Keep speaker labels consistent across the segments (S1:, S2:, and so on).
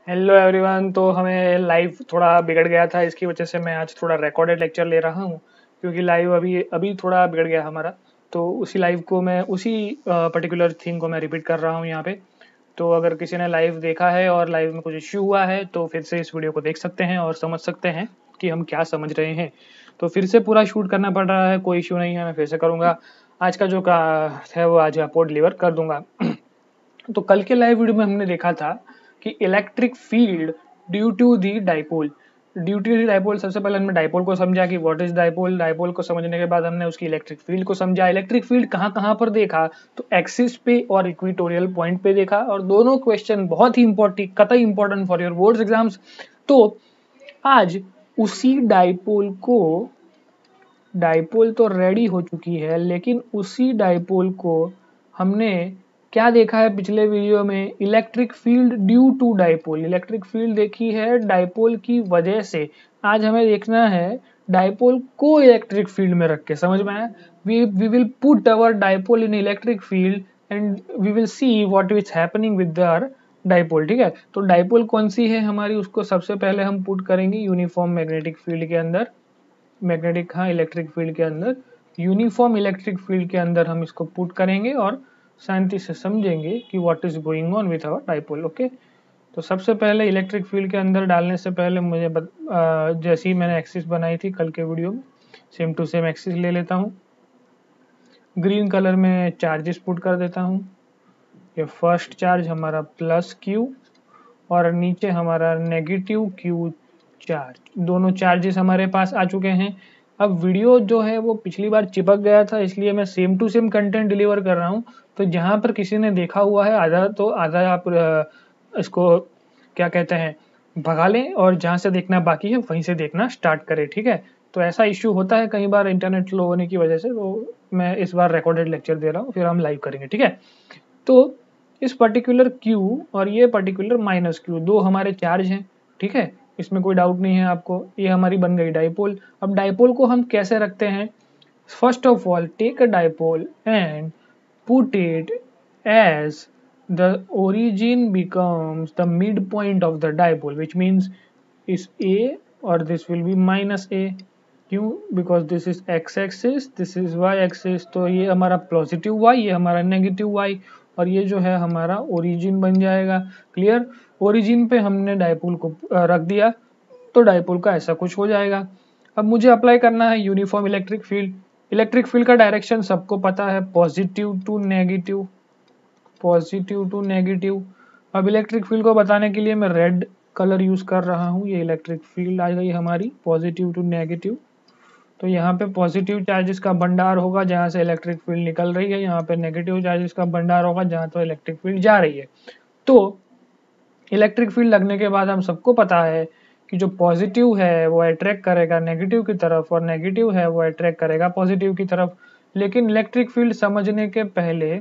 S1: Hello everyone. तो हमें live थोड़ा बिगड़ गया था, इसकी वजह से मैं आज थोड़ा रिकॉर्डेड लेक्चर ले रहा हूँ, क्योंकि लाइव अभी अभी थोड़ा बिगड़ गया हमारा। तो उसी लाइव को मैं उसी पर्टिकुलर थिंग को मैं रिपीट कर रहा हूँ यहाँ पे। तो अगर किसी ने लाइव देखा है और लाइव में कुछ इश्यू हुआ है तो फिर से इस वीडियो को देख सकते हैं और समझ सकते हैं कि हम क्या समझ रहे हैं। तो फिर से पूरा शूट करना पड़ रहा है, कोई इश्यू नहीं है, मैं फिर से करूँगा। आज का जो का है वो आज आपको डिलीवर कर दूंगा। तो कल के लाइव वीडियो में हमने देखा था कि electric field due to the dipole, due to the dipole. सबसे पहले हमने डाइपोल को समझा कि व्हाट इज डाइपोल। डाइपोल को समझने के बाद हमने उसकी इलेक्ट्रिक फील्ड को समझा। इलेक्ट्रिक फील्ड कहाँ कहाँ पर देखा, तो एक्सिस पे और इक्वेटोरियल पॉइंट पे देखा। और दोनों क्वेश्चन बहुत ही इंपॉर्टेंट, कतई important for your boards exams. तो आज उसी डाइपोल तो रेडी हो चुकी है, लेकिन उसी डाइपोल को हमने क्या देखा है पिछले वीडियो में, electric field due to dipole. Electric field देखी है डाइपोल की वजह से। आज हमें देखना है डाइपोल को इलेक्ट्रिक फील्ड में रख के, समझ में आया। We will put our dipole in electric field and we will see what is happening with the dipole. ठीक है, तो डाइपोल कौन सी है हमारी, उसको सबसे पहले हम पुट करेंगे यूनिफॉर्म मैग्नेटिक फील्ड के अंदर। मैग्नेटिक, हाँ, इलेक्ट्रिक फील्ड के अंदर, यूनिफॉर्म इलेक्ट्रिक फील्ड के अंदर हम इसको पुट करेंगे और शांति से समझेंगे कि what is going on with our dipole. Okay, तो सबसे पहले इलेक्ट्रिक फील्ड के अंदर डालने से पहले मुझे जैसी मैंने एक्सिस बनाई थी कल के वीडियो में, सेम टू सेम एक्सिस ले लेता हूँ। ग्रीन कलर में चार्जेस पुट कर देता हूँ। ये फर्स्ट चार्ज हमारा प्लस क्यू और नीचे हमारा नेगेटिव क्यू चार्ज। दोनों चार्जेस हमारे पास आ चुके हैं। अब वीडियो जो है वो पिछली बार चिपक गया था, इसलिए मैं same to same content deliver कर रहा हूँ। तो जहाँ पर किसी ने देखा हुआ है आधा, तो आधा आप इसको क्या कहते हैं भगा लें, और जहाँ से देखना बाकी है वहीं से देखना स्टार्ट करें। ठीक है, तो ऐसा इश्यू होता है कई बार इंटरनेट स्लो होने की वजह से। तो मैं इस बार रिकॉर्डेड लेक्चर दे रहा हूँ, फिर हम लाइव करेंगे। ठीक है, तो इस पर्टिकुलर Q और ये पर्टिकुलर माइनस Q दो हमारे चार्ज हैं। ठीक है, इसमें कोई डाउट नहीं है आपको। ये हमारी बन गई डाइपोल। अब डाइपोल को हम कैसे रखते हैं, first of all take a dipole and put it as the origin becomes the midpoint of the dipole, which means is A or this will be minus A. क्यों? because this is x axis, this is y axis। तो ये हमारा positive y, ये हमारा negative y, और ये जो है हमारा ओरिजिन बन जाएगा। क्लियर, ओरिजिन पे हमने डाइपोल को रख दिया तो डाइपोल का ऐसा कुछ हो जाएगा। अब मुझे अप्लाई करना है uniform electric field. Electric field का डायरेक्शन सबको पता है, positive to negative, positive to negative. अब इलेक्ट्रिक फील्ड को बताने के लिए मैं रेड कलर यूज कर रहा हूँ। ये इलेक्ट्रिक फील्ड आ गई हमारी पॉजिटिव टू नेगेटिव। तो यहाँ पे पॉजिटिव चार्जेस का भंडार होगा जहाँ से इलेक्ट्रिक फील्ड निकल रही है, यहाँ पे नेगेटिव चार्जेस का भंडार होगा जहाँ तो इलेक्ट्रिक फील्ड जा रही है। तो इलेक्ट्रिक फील्ड लगने के बाद हम सबको पता है कि जो पॉजिटिव है वो अट्रैक्ट करेगा नेगेटिव की तरफ, और नेगेटिव है वो अट्रैक्ट करेगा पॉजिटिव की तरफ। लेकिन इलेक्ट्रिक फील्ड समझने के पहले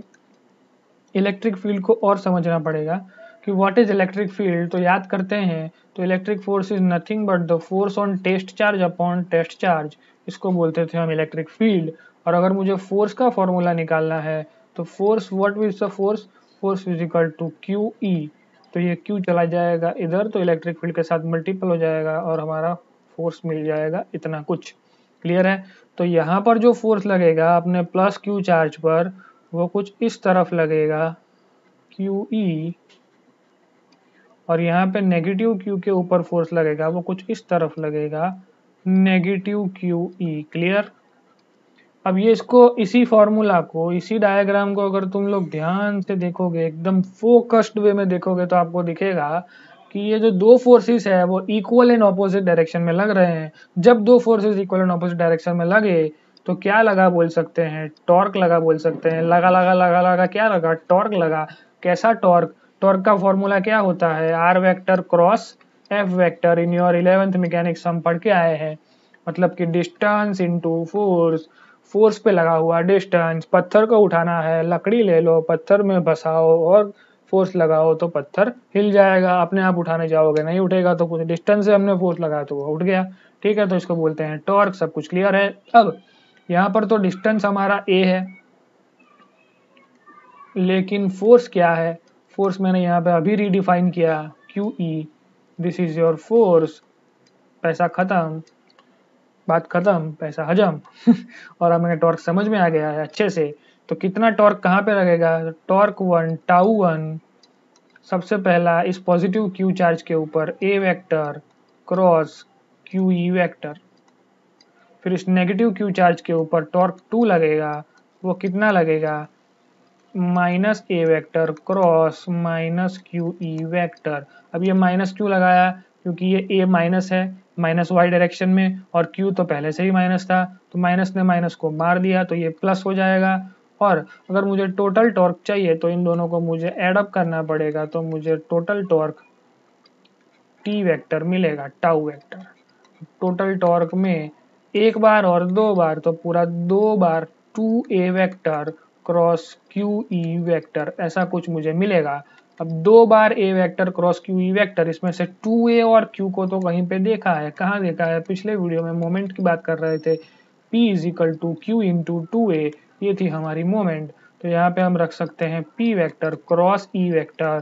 S1: इलेक्ट्रिक फील्ड को और समझना पड़ेगा कि व्हाट इज इलेक्ट्रिक फील्ड। तो याद करते हैं, तो electric force is nothing but the force on test charge upon test charge, इसको बोलते थे हम इलेक्ट्रिक फील्ड। और अगर मुझे फोर्स का फॉर्मूला निकालना है तो force, what is the force, force is equal to q E. तो ये क्यू चला जाएगा इधर, तो इलेक्ट्रिक फील्ड के साथ मल्टीपल हो जाएगा और हमारा फोर्स मिल जाएगा इतना कुछ। क्लियर है, तो यहाँ पर जो फोर्स लगेगा अपने प्लस क्यू चार्ज पर, वो कुछ इस तरफ लगेगा क्यू ई, और यहाँ पे नेगेटिव क्यू के ऊपर फोर्स लगेगा वो कुछ इस तरफ लगेगा नेगेटिव क्यू ई। क्लियर, अब ये इसको, इसी फॉर्मूला को, इसी डायग्राम को अगर तुम लोग ध्यान से देखोगे, एकदम फोकस्ड वे में देखोगे, तो आपको दिखेगा कि ये जो दो फोर्सेस है वो इक्वल एंड ऑपोजिट डायरेक्शन में लग रहे हैं। जब दो forces equal and opposite direction में लगे तो क्या लगा बोल सकते हैं, टॉर्क लगा बोल सकते हैं। लगा लगा लगा लगा क्या लगा, टॉर्क लगा। कैसा टॉर्क, टॉर्क का फॉर्मूला क्या होता है, r vector cross F vector. In your 11th mechanics हम पढ़ के आए हैं, मतलब कि डिस्टेंस इनटू फोर्स, फोर्स पे लगा हुआ डिस्टेंस। पत्थर को उठाना है, लकड़ी ले लो, पत्थर में बसाओ और फोर्स लगाओ तो पत्थर हिल जाएगा। अपने आप उठाने जाओगे नहीं उठेगा, तो कुछ डिस्टेंस से हमने फोर्स लगाया तो वो उठ गया। ठीक है, तो इसको बोलते हैं टॉर्क। सब कुछ क्लियर है। अब यहाँ पर तो डिस्टेंस हमारा a है, लेकिन फोर्स क्या है, फोर्स मैंने यहाँ पे अभी रीडिफाइन किया Q E. This is your force, पैसा खत्म, बात खत्म, पैसा हजम। और हमें टॉर्क समझ में आ गया है अच्छे से। तो कितना टॉर्क कहाँ पे लगेगा, टॉर्क 1 टाउ 1 सबसे पहला इस पॉजिटिव क्यू चार्ज के ऊपर A vector cross Q E vector, फिर इस नेगेटिव क्यू चार्ज के ऊपर टॉर्क 2 लगेगा, वो कितना लगेगा, minus A vector cross minus Q E vector. अब ये माइनस क्यों लगाया, क्योंकि ये ए माइनस है, माइनस वाई डायरेक्शन में, और क्यू तो पहले से ही माइनस था, तो माइनस ने माइनस को मार दिया तो ये प्लस हो जाएगा। और अगर मुझे टोटल टॉर्क चाहिए तो इन दोनों को मुझे एड अप करना पड़ेगा, तो मुझे टोटल टॉर्क टी वेक्टर मिलेगा, टाउ वेक्टर। टोटल टॉर्क में एक बार और दो बार, तो पूरा 2 बार 2a vector cross Q E vector, ऐसा कुछ मुझे मिलेगा। अब 2 बार a vector cross Q E vector, इसमें से 2a और q को तो कहीं पे देखा है, कहाँ देखा है, पिछले वीडियो में मोमेंट की बात कर रहे थे, p is equal to q into 2a, ये थी हमारी मोमेंट। तो यहाँ पे हम रख सकते हैं p vector cross e vector,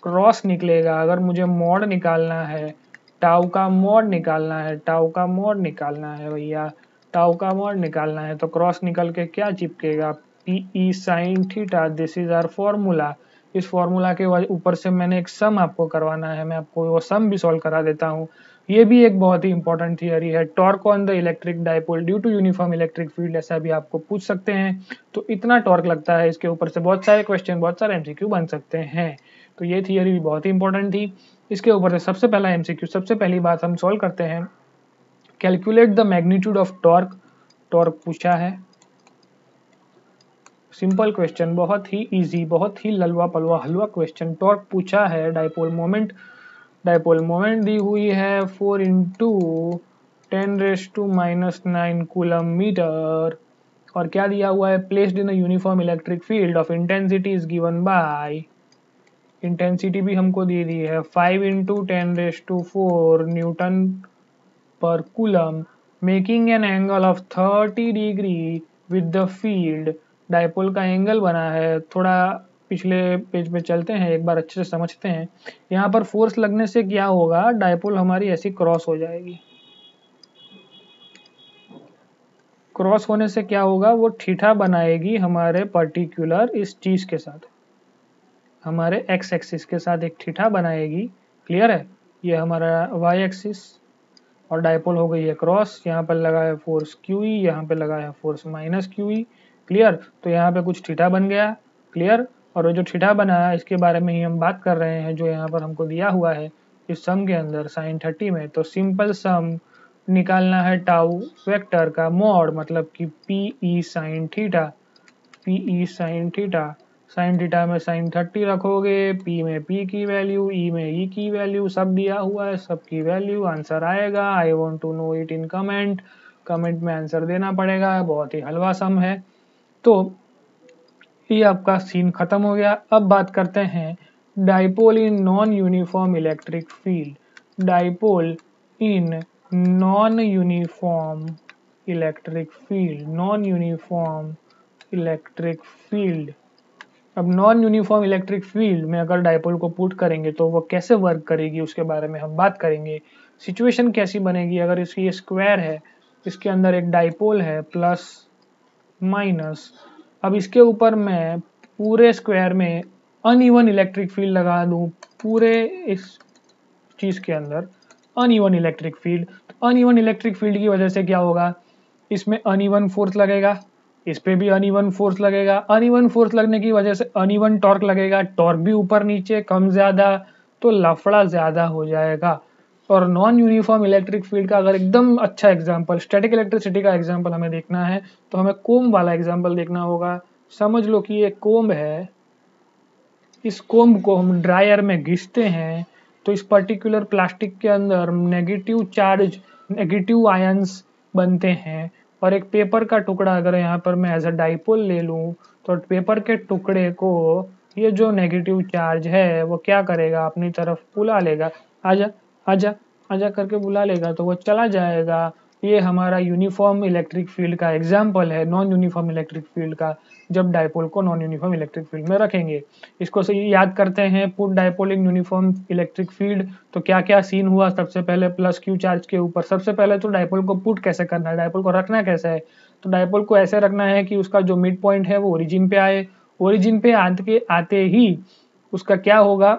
S1: cross निकलेगा, अगर मुझे मॉड निकालना है, टाउ का मॉड निकालना है, टाउ का मॉड निकालना है भैया, टाउ का मॉड निकालना है, तो क्रॉस निकल के क्या चिपकेगा, P E sine theta, this is our formula. इस फॉर्मूला के ऊपर से मैंने एक सम आपको करवाना है, मैं आपको वो सम भी सॉल्व करा देता हूँ। ये भी एक बहुत ही इंपॉर्टेंट थियरी है, torque on the electric dipole due to uniform electric field, ऐसा भी आपको पूछ सकते हैं। तो इतना टॉर्क लगता है, इसके ऊपर से बहुत सारे क्वेश्चन, बहुत सारे एमसीक्यू बन सकते हैं। तो ये थियरी भी बहुत ही इंपॉर्टेंट थी। इसके ऊपर से सबसे पहला एमसीक्यू, सबसे पहली बात हम सॉल्व करते हैं, calculate the magnitude of torque. Torque पूछा है, सिंपल क्वेश्चन, बहुत ही इजी, बहुत ही ललवा पलवा हलवा क्वेश्चन। टॉर्क पूछा है, डाइपोल मोमेंट, डाइपोल मोमेंट दी हुई है 4 इंटू 10⁻⁻⁹ कूलम मीटर, और क्या दिया हुआ है, placed in a uniform electric field of intensity is given by, intensity भी हमको दे दी है 5 इंटू 10⁻⁴ न्यूटन पर coulomb, making an angle of 30 degree with the field. Dipole का एंगल बना है, थोड़ा पिछले पेज पे चलते हैं, एक बार अच्छे से समझते हैं। यहाँ पर फोर्स लगने से क्या होगा, डाइपोल हमारी ऐसी क्रॉस हो जाएगी, क्रॉस होने से क्या होगा, वो थीटा बनाएगी हमारे पर्टिकुलर इस चीज के साथ, हमारे एक्स एक्सिस के साथ एक थीटा बनाएगी। क्लियर है, ये हमारा वाई एक्सिस, और डाइपोल हो गई है क्रॉस, यहाँ पर लगा है फोर्स क्यू ई, यहाँ पे लगा है फोर्स माइनस क्यू ई। क्लियर, तो यहाँ पे कुछ थीटा बन गया। क्लियर, और वो जो थीटा बना है इसके बारे में ही हम बात कर रहे हैं, जो यहाँ पर हमको दिया हुआ है इस सम के अंदर साइन 30 में। तो सिंपल सम निकालना है टाउ वेक्टर का मॉड, मतलब कि P E sine theta, P E sine theta, sine theta में साइन 30 रखोगे, पी में पी की वैल्यू, ई में ई की वैल्यू, सब दिया हुआ है, सबकी वैल्यू, आंसर आएगा। I want to know it in comment, comment में आंसर देना पड़ेगा, बहुत ही हलवा सम है। तो ये आपका सीन खत्म हो गया। अब बात करते हैं dipole in non uniform electric field, dipole in non uniform electric field, non uniform electric field. अब नॉन यूनिफॉर्म इलेक्ट्रिक फील्ड में अगर डाइपोल को पुट करेंगे तो वो कैसे वर्क करेगी, उसके बारे में हम बात करेंगे। सिचुएशन कैसी बनेगी, अगर इसकी स्क्वायर है, इसके अंदर एक डाइपोल है प्लस माइनस, अब इसके ऊपर मैं पूरे स्क्वायर में अनइवन इलेक्ट्रिक फील्ड लगा दूं, पूरे इस चीज के अंदर अनइवन इलेक्ट्रिक फील्ड, तो अनइवन इलेक्ट्रिक फील्ड की वजह से क्या होगा, इसमें अनइवन फोर्स लगेगा, इस पे भी अनइवन फोर्स लगेगा, अनइवन फोर्स लगने की वजह से अनइवन टॉर्क लगेगा, टॉर्क भी ऊपर नीचे कम ज्यादा, तो लफड़ा ज्यादा हो जाएगा। और नॉन यूनिफॉर्म इलेक्ट्रिक फील्ड का अगर एकदम अच्छा एग्जांपल, स्टैटिक इलेक्ट्रिसिटी का एग्जांपल हमें देखना है, तो हमें कोम्ब वाला एग्जांपल देखना होगा। समझ लो कि ये कोम्ब है, इस कोम्ब को हम ड्रायर में घिसते हैं, तो इस पर्टिकुलर प्लास्टिक के अंदर नेगेटिव चार्ज, नेगेटिव आयंस बनते हैं, और एक पेपर का टुकड़ा अगर यहाँ पर मैं एज अ डाइपोल ले लूँ, तो पेपर के टुकड़े को ये जो नेगेटिव चार्ज है वो क्या करेगा, अपनी तरफ बुला लेगा, आजा आजा आजा करके बुला लेगा, तो वो चला जाएगा, ये हमारा यूनिफॉर्म इलेक्ट्रिक फील्ड का एग्जाम्पल है, नॉन यूनिफॉर्म इलेक्ट्रिक फील्ड का, जब डायपोल को नॉन यूनिफॉर्म इलेक्ट्रिक फील्ड में रखेंगे। इसको से याद करते हैं, put dipole in uniform electric field. तो क्या क्या सीन हुआ, सबसे पहले प्लस क्यू चार्ज के ऊपर। सबसे पहले तो डायपोल को पुट कैसे करना है, डायपोल को रखना कैसे है। तो डायपोल को ऐसे रखना है कि उसका जो मिड पॉइंट है वो ओरिजिन पे आए। ओरिजिन पे आते ही उसका क्या होगा,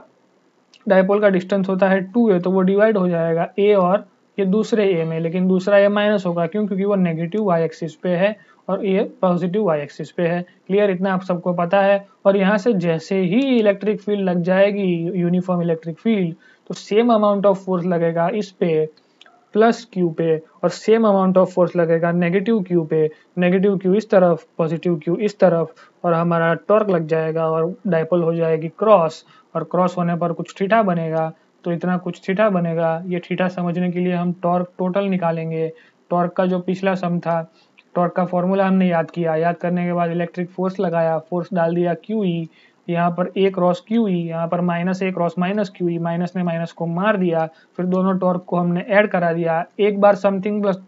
S1: डायपोल का डिस्टेंस होता है 2a, तो वो डिवाइड हो जाएगा a और ये दूसरे a में, लेकिन दूसरा a माइनस होगा, क्यों, क्योंकि वो नेगेटिव y एक्सिस पे है और ये पॉजिटिव y एक्सिस पे है। क्लियर, इतना आप सबको पता है। और यहाँ से जैसे ही इलेक्ट्रिक फील्ड लग जाएगी, यूनिफॉर्म इलेक्ट्रिक फील्ड, तो सेम अमाउंट ऑफ फोर्स लगेगा इस पे प्लस क्यू पे, और सेम अमाउंट ऑफ फोर्स लगेगा नेगेटिव क्यू पे। नेगेटिव क्यू इस तरफ, पॉजिटिव क्यू इस तरफ, और हमारा टॉर्क लग जाएगा और डायपोल हो जाएगी क्रॉस, और क्रॉस होने पर कुछ थीटा बनेगा। तो इतना कुछ थीटा बनेगा। ये थीटा समझने के लिए हम टॉर्क टोटल निकालेंगे। टॉर्क का जो पिछला सम था, टॉर्क का फॉर्मूला हमने याद किया। याद करने के बाद इलेक्ट्रिक फोर्स लगाया, फोर्स डाल दिया क्यू ई, यहाँ पर ए क्रॉस क्यू ई, यहाँ पर minus A cross minus Q E, minus ने माइनस को मार दिया। फिर दोनों टॉर्क को हमने ऐड करा दिया। एक बार समथिंग प्लस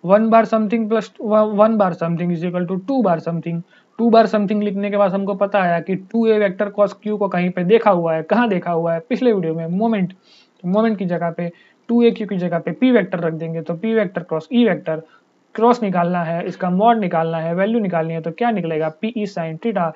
S1: वन बार समथिंग प्लस वन बार समथिंग इज इक्वल टू 2 बार समथिंग। 2 बार समथिंग लिखने के बाद हमको पता आया कि 2a वेक्टर कॉस क्यू को कहीं पे देखा हुआ है। कहाँ देखा हुआ है, पिछले वीडियो में, मोमेंट। तो मोमेंट की जगह पे 2a क्यू की जगह पे p वेक्टर रख देंगे, तो p vector cross e vector. Cross निकालना है, इसका मॉड निकालना है, वैल्यू निकालनी है, तो क्या निकलेगा, पी ई साइन थीटा।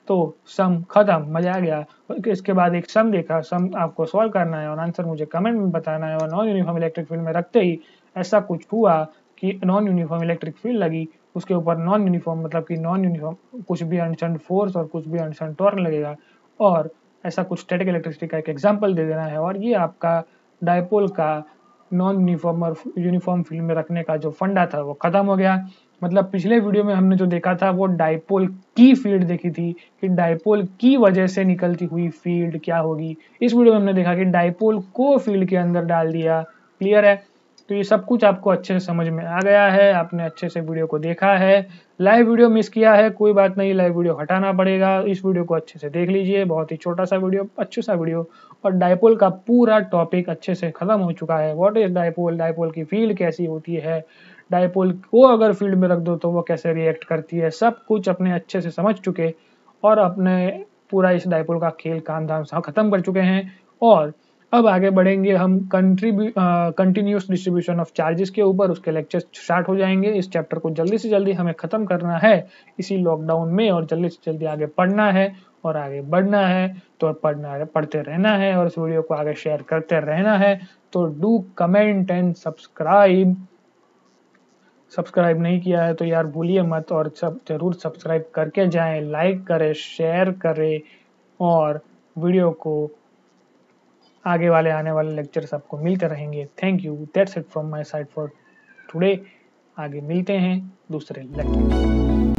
S1: तो सम खत्म, मजा आ गया। इसके बाद एक सम देखा, सम आपको सॉल्व करना है और आंसर मुझे कमेंट में बताना है। और नॉन यूनिफॉर्म इलेक्ट्रिक फील्ड में रखते ही ऐसा कुछ हुआ कि नॉन यूनिफॉर्म इलेक्ट्रिक फील्ड लगी, उसके ऊपर नॉन यूनिफॉर्म मतलब कि नॉन यूनिफॉर्म कुछ भी अनस्टैंड फोर्स और कुछ भी अनस्टैंड टॉर्क लगेगा। और ऐसा कुछ स्टैटिक इलेक्ट्रिसिटी का एक एग्जांपल दे देना है। और ये आपका डायपोल का नॉन यूनिफॉर्म और यूनिफॉर्म फील्ड में रखने का जो फंडा था वो खत्म हो गया। मतलब पिछले वीडियो में हमने जो देखा था वो डायपोल की फील्ड देखी थी कि डायपोल की वजह से निकलती हुई फील्ड क्या होगी। इस वीडियो में हमने देखा कि डायपोल को फील्ड के अंदर डाल दिया। क्लियर है, तो ये सब कुछ आपको अच्छे से समझ में आ गया है, आपने अच्छे से वीडियो को देखा है। लाइव वीडियो मिस किया है, कोई बात नहीं, लाइव वीडियो हटाना पड़ेगा। इस वीडियो को अच्छे से देख लीजिए, बहुत ही छोटा सा वीडियो, अच्छा सा वीडियो, और डायपोल का पूरा टॉपिक अच्छे से खत्म हो चुका है। व्हाट इज डायपोल, डायपोल की फील्ड कैसी होती है, डायपोल को अगर फील्ड में रख दो तो वो कैसे रिएक्ट करती है, सब कुछ अपने अच्छे से समझ चुके और अपने पूरा इस डायपोल का खेल काम धाम खत्म कर चुके हैं। और अब आगे बढ़ेंगे हम कंटिन्यूस डिस्ट्रीब्यूशन ऑफ चार्जेस के ऊपर। उसके लेक्चर स्टार्ट हो जाएंगे। इस चैप्टर को जल्दी से जल्दी हमें खत्म करना है इसी लॉकडाउन में, और जल्दी से जल्दी आगे पढ़ना है और आगे बढ़ना है। तो पढ़ते रहना है और इस वीडियो को आगे शेयर करते रहना है। तो do comment and subscribe. Subscribe नहीं किया है तो यार भूलिए मत, और सब जरूर सब्सक्राइब करके जाएं, लाइक करें, शेयर करें, और वीडियो को आगे वाले आने वाले लेक्चर सबको मिलते रहेंगे। Thank you, that's it from my side for today. आगे मिलते हैं दूसरे लेक्चर।